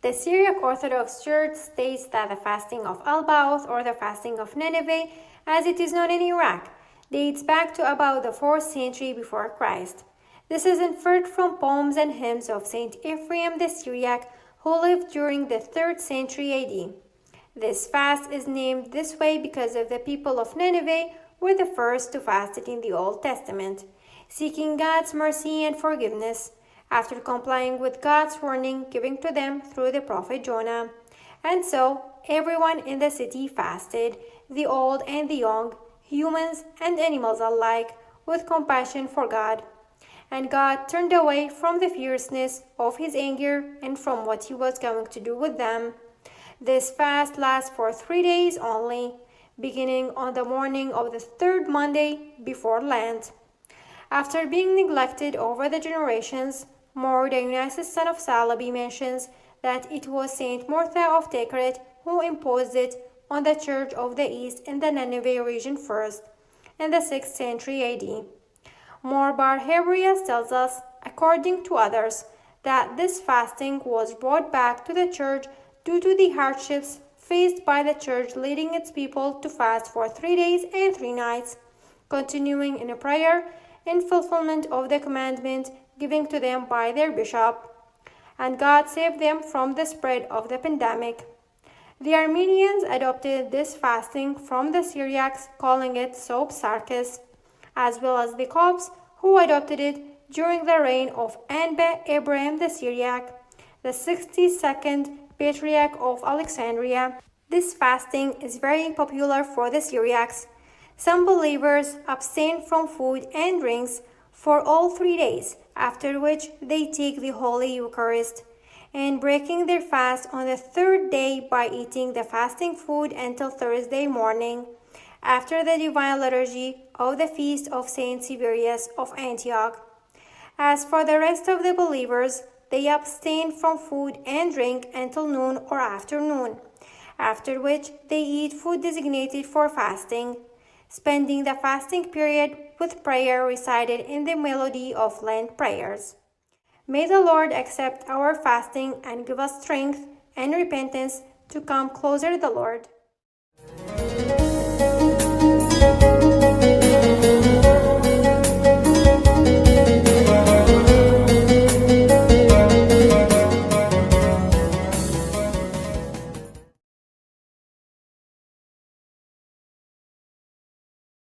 The Syriac Orthodox Church states that the fasting of Al-Ba'ath, or the fasting of Nineveh, as it is known in Iraq, dates back to about the 4th century before Christ. This is inferred from poems and hymns of Saint Ephraim the Syriac, who lived during the 3rd century AD. This fast is named this way because of the people of Nineveh were the first to fast it in the Old Testament, seeking God's mercy and forgiveness after complying with God's warning given to them through the prophet Jonah. And so everyone in the city fasted, the old and the young, humans and animals alike, with compassion for God. And God turned away from the fierceness of his anger and from what he was going to do with them. This fast lasts for 3 days only, beginning on the morning of the 3rd Monday before Lent. After being neglected over the generations, More Dionysius, son of Salabi, mentions that it was Saint Martha of Tekret who imposed it on the Church of the East in the Nineveh region first, in the 6th century AD. More Bar Hebrius tells us, according to others, that this fasting was brought back to the Church due to the hardships faced by the Church, leading its people to fast for 3 days and 3 nights, continuing in a prayer in fulfillment of the commandment given to them by their bishop, and God saved them from the spread of the pandemic. The Armenians adopted this fasting from the Syriacs, calling it Subtitles, as well as the Copts, who adopted it during the reign of Anba Abraham the Syriac, the 62nd Patriarch of Alexandria. This fasting is very popular for the Syriacs. Some believers abstain from food and drinks for all 3 days, after which they take the Holy Eucharist, and breaking their fast on the 3rd day by eating the fasting food until Thursday morning, after the divine liturgy of the feast of Saint Severius of Antioch. As for the rest of the believers, they abstain from food and drink until noon or afternoon, after which they eat food designated for fasting, spending the fasting period with prayer recited in the melody of Lent prayers. May the Lord accept our fasting and give us strength and repentance to come closer to the Lord.